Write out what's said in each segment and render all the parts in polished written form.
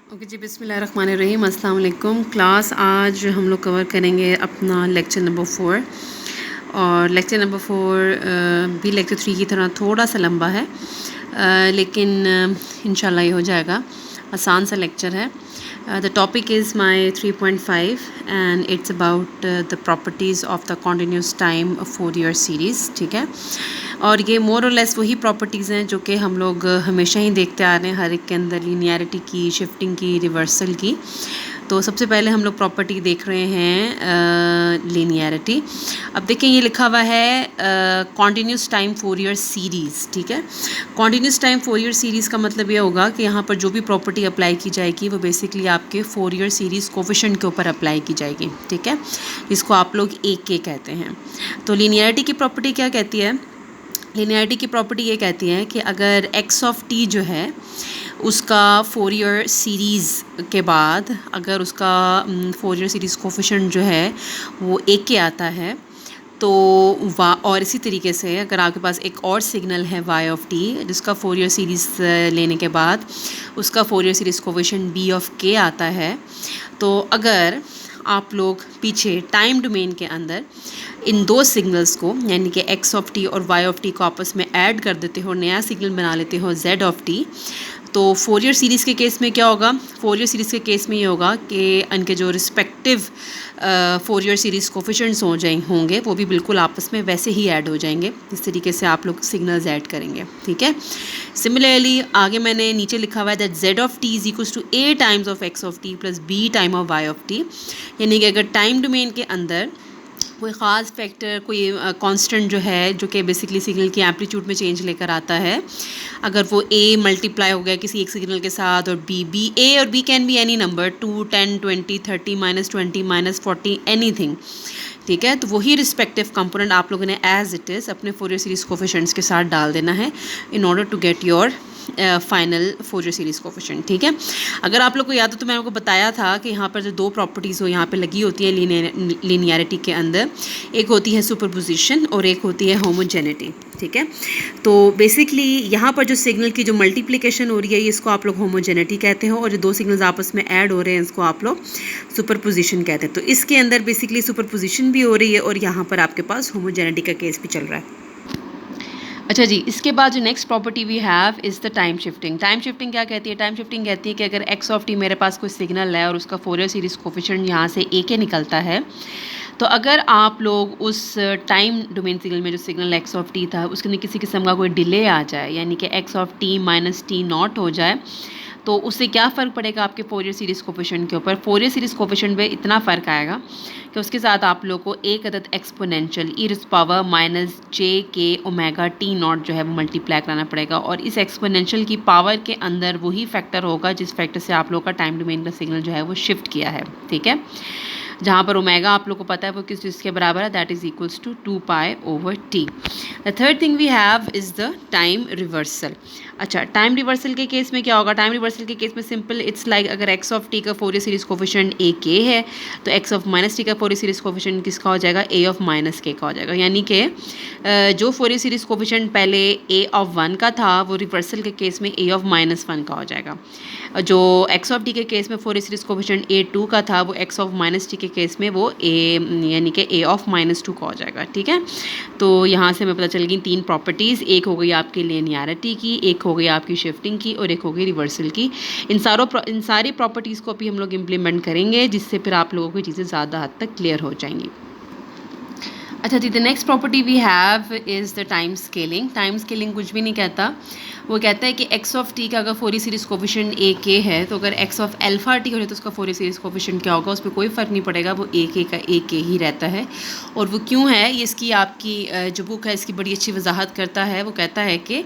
Okay जी, बिस्मिल्लाहिर्रहमानिर्रहीम, अस्सलाम वालेकुम। क्लास आज हम लोग कवर करेंगे अपना लेक्चर नंबर 4 और लेक्चर नंबर 4 भी लेक्चर 3 की तरह थोड़ा सा लंबा है, लेकिन इंशाल्लाह ये हो जाएगा। आसान सा लेक्चर है। The topic is my 3.5 and it's about the properties of the continuous time 4-year series. ठीक है, और ये मोर और लेस वही प्रॉपर्टीज़ हैं जो कि हम लोग हमेशा ही देखते आ रहे हैं, हर एक के अंदर लीनियरिटी की, शिफ्टिंग की, रिवर्सल की। तो सबसे पहले हम लोग प्रॉपर्टी देख रहे हैं लीनियरिटी। अब देखें, ये लिखा हुआ है कॉन्टिन्यूस टाइम 4-year सीरीज़। ठीक है, कॉन्टिन्यूस टाइम 4-year सीरीज़ का मतलब ये होगा कि यहाँ पर जो भी प्रॉपर्टी अप्लाई की जाएगी वो बेसिकली आपके 4-year सीरीज़ कोफिशिएंट के ऊपर अप्लाई की जाएगी। ठीक है, इसको आप लोग एक के कहते हैं। तो लीनियरिटी की प्रॉपर्टी क्या कहती है? लीनियरिटी की प्रॉपर्टी ये कहती है कि अगर एक्स ऑफ टी जो है उसका 4-year सीरीज़ के बाद अगर उसका 4-year सीरीज़ कोफिशिएंट जो है वो एक के आता है तो और इसी तरीके से अगर आपके पास एक और सिग्नल है y ऑफ टी जिसका 4-year सीरीज़ लेने के बाद उसका 4-year series coefficient b of k आता है, तो अगर आप लोग पीछे टाइम डोमेन के अंदर इन दो सिग्नल्स को यानी कि x ऑफ टी और y ऑफ टी को आपस में ऐड कर देते हो, नया सिग्नल बना लेते हो z ऑफ टी, तो 4-year सीरीज़ के केस में क्या होगा? 4-year सीरीज़ के केस में ये होगा कि इनके जो रिस्पेक्टिव 4-year सीरीज़ कोफिशिएंट्स होंगे वो भी बिल्कुल आपस में वैसे ही ऐड हो जाएंगे। इस तरीके से आप लोग सिग्नल्स ऐड करेंगे। ठीक है, सिमिलरली आगे मैंने नीचे लिखा हुआ है that z of T is equals to a times of x of T plus b time of y of T, यानी कि अगर टाइम डोमेन के अंदर कोई ख़ास फैक्टर, कोई कांस्टेंट जो है जो कि बेसिकली सिग्नल की एम्पलीट्यूड में चेंज लेकर आता है, अगर वो a मल्टीप्लाई हो गया किसी एक सिग्नल के साथ और b a और b can be any number 2, 10, 20, 30, -20, -40 anything. ठीक है, तो वही रिस्पेक्टिव कंपोनेंट आप लोगों ने एज इट इज़ अपने 4-year सीरीज़ कोफिशिएंट्स के साथ डाल देना है in order to get your final 4-year series coefficient. ठीक है, अगर आप लोग को याद हो तो मैंने आपको बताया था कि यहाँ पर जो दो प्रॉपर्टीज़ हो यहाँ पे लगी होती है लीनियरिटी के अंदर, एक होती है सुपरपोजिशन और एक होती है होमोजेनिटी। ठीक है, तो बेसिकली यहाँ पर जो सिग्नल की जो मल्टीप्लिकेशन हो रही है इसको आप लोग होमोजेनिटी कहते हो, और जो दो सिग्नल्स आपस में ऐड हो रहे हैं इसको आप लोग सुपरपोजिशन कहते हैं। तो इसके अंदर बेसिकली सुपरपोजिशन भी हो रही है और यहाँ पर आपके पास होमोजेनिटी का केस भी चल रहा है। अच्छा जी, इसके बाद जो next property we have is the time shifting. Time shifting क्या कहती है? टाइम शिफ्टिंग कहती है कि अगर x ऑफ टी मेरे पास कोई सिग्नल है और उसका 4-year सीरीज़ कोफिशिएंट यहाँ से a के निकलता है, तो अगर आप लोग उस टाइम डोमेन सिग्नल में जो सिग्नल x ऑफ टी था उसके अंदर किसी किस्म का कोई डिले आ जाए यानी कि x of T minus T not हो जाए, तो उससे क्या फ़र्क पड़ेगा आपके 4-year सीरीज़ कोफिशिएंट के ऊपर? 4-year सीरीज़ कोफिशिएंट में इतना फ़र्क आएगा कि उसके साथ आप लोग को एक अदद एक्सपोनेंशियल e⁻−j⁻⁴ जो है वो मल्टीप्लाई कराना पड़ेगा, और इस एक्सपोनेंशियल की पावर के अंदर वही फैक्टर होगा जिस फैक्टर से आप लोग का टाइम डोमेन का सिग्नल जो है वो शिफ्ट किया है। ठीक है, जहाँ पर ओमेगा आप लोग को पता है वो किस चीज़ के बराबर है, that is equals to 2π/t। The third thing we have is the time reversal. अच्छा, टाइम रिवर्सल के केस में क्या होगा? टाइम रिवर्सल के केस में सिंपल इट्स लाइक अगर x ऑफ टी का 4-year series coefficient a k है तो x ऑफ माइनस टी का 4-year सीरीज़ कोफिशिएंट किसका हो जाएगा? a ऑफ माइनस k का हो जाएगा, यानी कि जो 4-year सीरीज़ कोफिशिएंट पहले a ऑफ 1 का था वो रिवर्सल के केस में a ऑफ -1 का हो जाएगा। जो x ऑफ टी के केस में 4-year सीरीज़ कोफिशिएंट a2 का था वो x ऑफ माइनस टी के केस में वो a यानी कि a ऑफ -2 का हो जाएगा। ठीक है, तो यहाँ से हमें पता चल गई 3 प्रॉपर्टीज़, एक हो गई आपकी लीनियरिटी की, एक हो गई आपकी शिफ्टिंग की और एक हो गई रिवर्सल की। इन सारी प्रॉपर्टीज़ को भी हम लोग इम्प्लीमेंट करेंगे जिससे फिर आप लोगों की चीज़ें ज़्यादा हद तक क्लियर हो जाएंगी। अच्छा जी, the next property we have is the time scaling. Time scaling कुछ भी नहीं कहता, वो कहता है कि x ऑफ टी का अगर 4-year series coefficient a k है तो अगर x ऑफ अल्फ़ा टी हो जाए तो उसका 4-year सीरीज़ कोफिशिएंट क्या होगा? उस पर कोई फ़र्क नहीं पड़ेगा, वो a k का a k ही रहता है। और वो क्यों है, ये इसकी आपकी जो बुक है इसकी बड़ी अच्छी वजाहत करता है। वो कहता है कि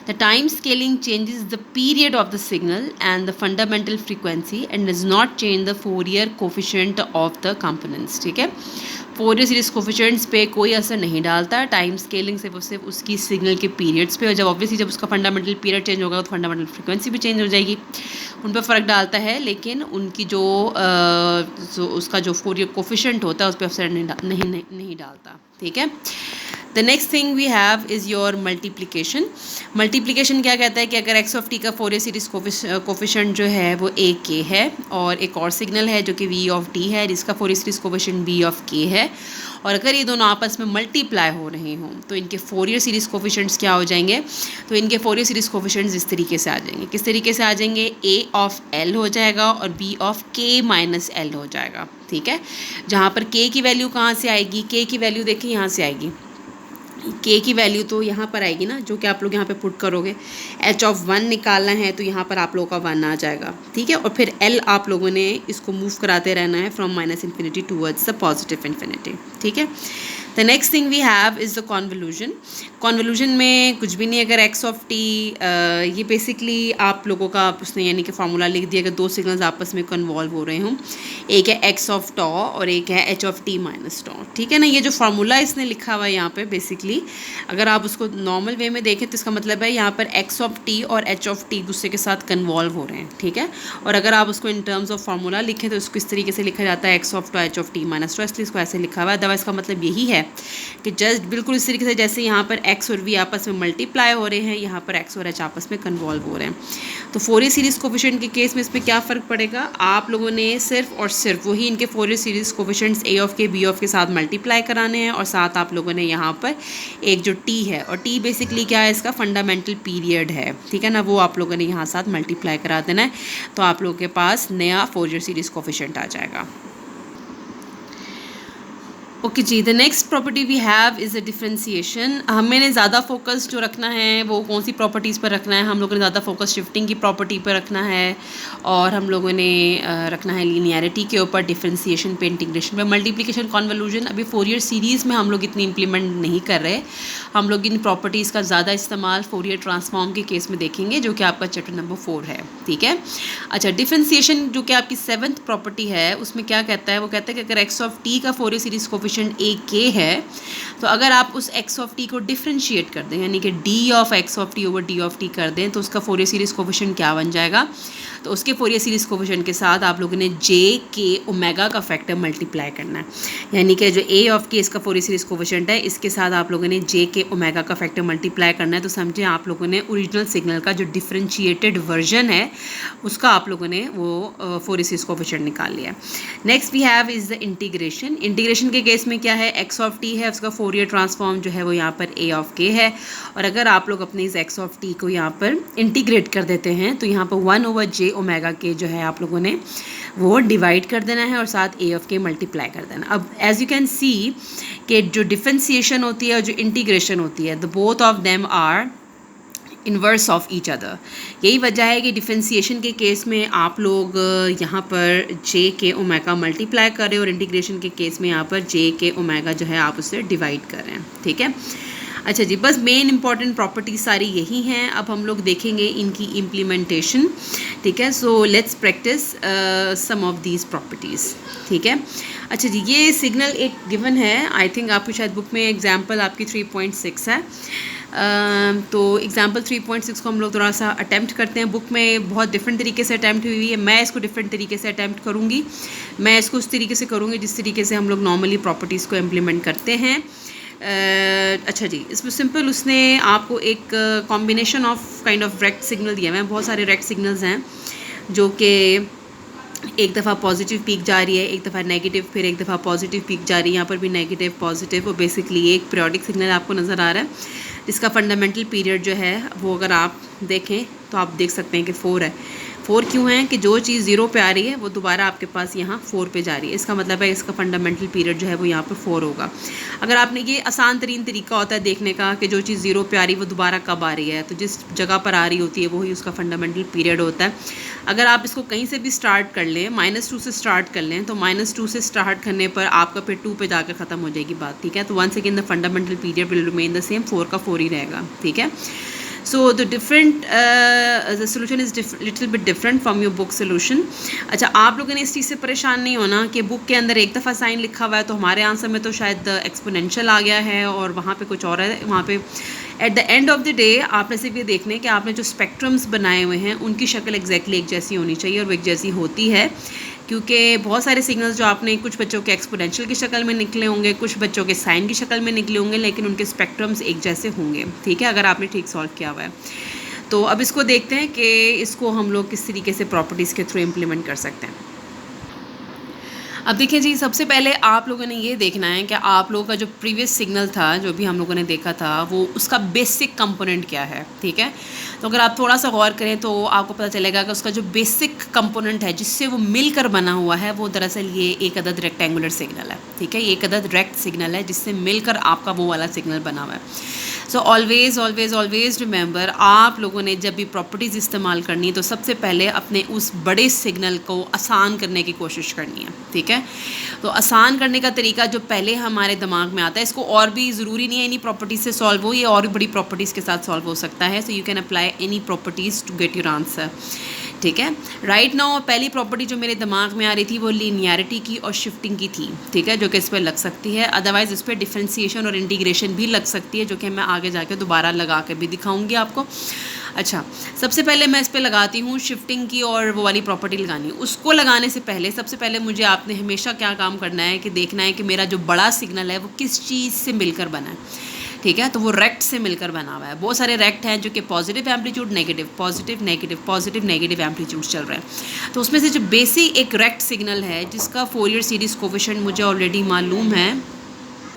the time scaling changes the period of the signal and the fundamental frequency and does not change the 4-year coefficient of the components. ठीक है, 4-year सीरीज़ कोफिशिएंट्स पे कोई असर नहीं डालता टाइम स्केलिंग से, वो सिर्फ उसकी सिग्नल के पीरियड्स पे, और जब ऑब्वियसली जब उसका फंडामेंटल पीरियड चेंज होगा तो फंडामेंटल फ्रीक्वेंसी भी चेंज हो जाएगी, उन पर फ़र्क डालता है, लेकिन उनकी जो उसका जो 4-year कोफिशिएंट होता है उस पर असर नहीं डालता। ठीक है, the next thing we have is your multiplication. Multiplication क्या कहता है कि अगर एक्स ऑफ टी का फोरियर सीरीज कोफिशिएंट जो है वो ए के है, और एक और सिग्नल है जो कि वी ऑफ टी है जिसका Fourier series coefficient b of k है, और अगर ये दोनों आपस में मल्टीप्लाई हो रहे हों तो इनके फोरियर सीरीज कोफिशिएंट्स क्या हो जाएंगे? तो इनके फोरियर सीरीज कोफिशिएंट्स इस तरीके से आ जाएंगे। किस तरीके से आ जाएंगे? ए ऑफ एल हो जाएगा और बी ऑफ के माइनस एल हो जाएगा। ठीक है, जहाँ पर के की वैल्यू कहाँ से आएगी? के की वैल्यू देखिए यहाँ से आएगी। के की वैल्यू तो यहाँ पर आएगी ना, जो कि आप लोग यहाँ पे पुट करोगे। एच ऑफ 1 निकालना है तो यहाँ पर आप लोगों का 1 आ जाएगा। ठीक है, और फिर एल आप लोगों ने इसको मूव कराते रहना है from minus infinity towards the positive infinity. ठीक है, the next thing we have is the convolution. Convolution में कुछ भी नहीं, अगर एक्स ऑफ टी ये बेसिकली आप लोगों का उसने यानी कि फार्मूला लिख दिया, अगर दो सिग्नल्स आपस में कन्वॉल्व हो रहे हों, एक है एक्स ऑफ टॉ और एक है एच ऑफ टी माइनस टॉ। ठीक है ना, ये जो फार्मूला इसने लिखा हुआ है यहाँ पे बेसिकली अगर आप उसको नॉर्मल वे में देखें तो इसका मतलब है यहाँ पर एक्स ऑफ टी और एच ऑफ टी दूसरे के साथ कन्वॉल्व हो रहे हैं। ठीक है, और अगर आप उसको इन टर्म्स ऑफ फार्मूला लिखें तो इसको इस तरीके से लिखा जाता है X of tau H of T minus tau, इसलिए इसको ऐसे लिखा हुआ है। अदरवाइज इसका मतलब यही है कि जस्ट बिल्कुल इस तरीके से जैसे यहाँ पर एक्स और वी आपस में मल्टीप्लाई हो रहे हैं, यहाँ पर एक्स और एच आपस में कन्वॉल्व हो रहे हैं। तो फोरियर सीरीज कोफिशिएंट के केस में इसमें क्या फ़र्क पड़ेगा? आप लोगों ने सिर्फ और सिर्फ वही इनके Fourier series coefficients A of के बी ऑफ के साथ मल्टीप्लाई कराने हैं, और साथ आप लोगों ने यहाँ पर एक जो टी है, और टी बेसिकली क्या है? इसका फंडामेंटल पीरियड है। ठीक है ना, वो आप लोगों ने यहाँ साथ मल्टीप्लाई करा देना है, तो आप लोगों के पास नया फोरियर सीरीज कोफिशिएंट आ जाएगा। ओके जी, the next property we have is a differentiation. हमें ज़्यादा फोकस जो रखना है वो कौन सी प्रॉपर्टीज़ पर रखना है? हम लोगों ने ज़्यादा फोकस शिफ्टिंग की प्रॉपर्टी पर रखना है, और हम लोगों ने रखना है लीनियरिटी के ऊपर, डिफ्रेंसिएशन पे, इंटीग्रेशन पे। मल्टीप्लिकेशन, कॉन्वोल्यूशन अभी फोरियर सीरीज़ में हम लोग इतनी इंप्लीमेंट नहीं कर रहे। हम लोग इन प्रॉपर्टीज़ का ज़्यादा इस्तेमाल फोरियर ट्रांसफॉर्म के केस में देखेंगे, जो कि आपका चैप्टर नंबर 4 है। ठीक है, अच्छा, डिफ्रेंसिएशन जो कि आपकी 7th प्रॉपर्टी है, उसमें क्या कहता है? वो कहता है कि अगर एक्स ऑफ टी का फोरियर सीरीज कोफिशिएंट ए के है, तो अगर आप उस एक्स ऑफ टी को डिफ्रेंशिएट कर दें, यानी कि D of x of T over D of T कर दें, तो उसका फोरियर सीरीज कोफिशिएंट क्या बन जाएगा? तो उसके फोरियर सीरीज कोफिशिएंट के साथ आप लोगों ने जे के ओमेगा का फैक्टर मल्टीप्लाई करना है, यानी कि जो ए ऑफ के इसका फोरियर सीरीज कोफिशिएंट है, इसके साथ आप लोगों ने जे के ओमेगा का फैक्टर मल्टीप्लाई करना है। तो समझे आप लोगों ने ओरिजिनल सिग्नल का जो डिफ्रेंशिएटेड वर्जन है उसका आप लोगों ने वो फोरियर सीरीज कोफिशिएंट निकाल लिया। Next we have is the integration. Integration के केस में क्या है? एक्स ऑफ टी है, उसका फोरियर ट्रांसफॉर्म जो है वो यहाँ पर ए ऑफ के है, और अगर आप लोग अपने इस एक्स ऑफ टी को यहाँ पर इंटीग्रेट कर देते हैं तो यहाँ पर 1 ओवर जे ओमेगा के जो है आप लोगों ने वो डिवाइड कर देना है, और साथ ए ऑफ के मल्टीप्लाई कर देना। अब एज यू कैन सी कि जो डिफ्रेंसिएशन होती है और जो इंटीग्रेशन होती है, the both of them are inverse of each other. यही वजह है कि डिफ्रेंसिएशन के केस में आप लोग यहाँ पर जे के ओमेगा मल्टीप्लाई कर रहे हैं, और इंटीग्रेशन के केस में यहाँ पर जे के ओमेगा जो है आप उससे डिवाइड कर रहे हैं। ठीक है, अच्छा जी, बस मेन इंपॉर्टेंट प्रॉपर्टीज सारी यही हैं। अब हम लोग देखेंगे इनकी इम्प्लीमेंटेशन। ठीक है, so let's practice some of these properties. ठीक है, अच्छा जी, ये सिग्नल एक गिवन है, आई थिंक आपकी शायद बुक में एग्जाम्पल आपकी 3.6 है। तो एग्जाम्पल 3.6 को हम लोग थोड़ा सा अटैम्प्ट करते हैं। बुक में बहुत डिफरेंट तरीके से अटैम्प्ट हुई है, मैं इसको डिफरेंट तरीके से अटैम्प्ट करूँगी। मैं इसको उस तरीके से करूँगी जिस तरीके से हम लोग नॉर्मली प्रॉपर्टीज़ को इम्प्लीमेंट करते हैं। अच्छा जी, इसमें सिंपल उसने आपको एक combination of kind of rect signal दिया है। बहुत सारे रेक्ट सिग्नल्स हैं जो कि एक दफ़ा पॉजिटिव पीक जा रही है, एक दफ़ा नेगेटिव, फिर एक दफ़ा पॉजिटिव पीक जा रही है। यहाँ पर भी नेगेटिव पॉजिटिव, और बेसिकली एक पीरियोडिक सिग्नल आपको नज़र आ रहा है जिसका फंडामेंटल पीरियड जो है वो अगर आप देखें तो आप देख सकते हैं कि 4 है। 4 क्यों है? कि जो चीज़ 0 पे आ रही है वो दोबारा आपके पास यहाँ 4 पे जा रही है। इसका मतलब है इसका फंडामेंटल पीरियड जो है वो यहाँ पर 4 होगा। अगर आपने ये आसान तरीन तरीका होता है देखने का कि जो चीज़ 0 पे आ रही है वो दोबारा कब आ रही है, तो जिस जगह पर आ रही होती है वही उसका फंडामेंटल पीरियड होता है। अगर आप इसको कहीं से भी स्टार्ट कर लें, -2 से स्टार्ट कर लें, तो -2 से स्टार्ट करने पर आपका फिर 2 पे जाकर ख़त्म हो जाएगी बात। ठीक है, तो once again the fundamental period will remain the same, 4 का 4 ही रहेगा। ठीक है, so the different the solution is little bit different from your book solution. अच्छा, आप लोगों ने इस चीज़ से परेशान नहीं होना कि बुक के अंदर एक दफ़ा साइन लिखा हुआ है, तो हमारे आंसर में तो शायद एक्सपोनेंशियल आ गया है और वहाँ पे कुछ और है। वहाँ पे at the end of the day आपने सिर्फ ये देखना है कि आपने जो स्पेक्ट्रम्स बनाए हुए हैं उनकी शक्ल एग्जैक्टली एक जैसी होनी चाहिए, और वो एक जैसी होती है क्योंकि बहुत सारे सिग्नल्स जो आपने कुछ बच्चों के एक्सपोनेंशियल की शक्ल में निकले होंगे, कुछ बच्चों के साइन की शक्ल में निकले होंगे, लेकिन उनके स्पेक्ट्रम्स एक जैसे होंगे, ठीक है, अगर आपने ठीक सॉल्व किया हुआ है। तो अब इसको देखते हैं कि इसको हम लोग किस तरीके से प्रॉपर्टीज़ के थ्रू इम्प्लीमेंट कर सकते हैं। अब देखिए जी, सबसे पहले आप लोगों ने ये देखना है कि आप लोगों का जो प्रीवियस सिग्नल था, जो भी हम लोगों ने देखा था, वो उसका बेसिक कंपोनेंट क्या है, ठीक है। तो अगर आप थोड़ा सा गौर करें तो आपको पता चलेगा कि उसका जो बेसिक कंपोनेंट है जिससे वो मिलकर बना हुआ है, वो दरअसल ये एक अदद रेक्टेंगुलर सिग्नल है, ठीक है। ये एक अदद रेक्ट सिग्नल है जिससे मिलकर आपका वो वाला सिग्नल बना हुआ है। So always always always remember, आप लोगों ने जब भी प्रॉपर्टीज़ इस्तेमाल करनी है तो सबसे पहले अपने उस बड़े सिग्नल को आसान करने की कोशिश करनी है, ठीक है। तो आसान करने का तरीका जो पहले हमारे दिमाग में आता है, इसको और भी ज़रूरी नहीं है इन्हीं प्रॉपर्टीज़ से सॉल्व हो, ये और भी बड़ी प्रॉपर्टीज़ के साथ सॉल्व हो सकता है। So you can apply any properties to get your answer, ठीक है। राइट नाउ पहली प्रॉपर्टी जो मेरे दिमाग में आ रही थी वो लीनियरिटी की और शिफ्टिंग की थी, ठीक है, जो कि इस पर लग सकती है। अदरवाइज़ इस पर डिफरेंशिएशन और इंटीग्रेशन भी लग सकती है, जो कि मैं आगे जाके दोबारा लगा के भी दिखाऊंगी आपको। अच्छा, सबसे पहले मैं इस पर लगाती हूँ शिफ्टिंग की और वो वाली प्रॉपर्टी लगानी है। उसको लगाने से पहले सबसे पहले मुझे आपने हमेशा क्या काम करना है कि देखना है कि मेरा जो बड़ा सिग्नल है वो किस चीज़ से मिलकर बना है, ठीक है। तो वो रेक्ट से मिलकर बना हुआ है। बहुत सारे रेक्ट हैं जो कि positive amplitude, negative, positive negative, positive negative amplitude चल रहे हैं। तो उसमें से जो बेसिक एक रेक्ट सिग्नल है जिसका फोरियर सीरीज़ कोफिशिएंट मुझे ऑलरेडी मालूम है,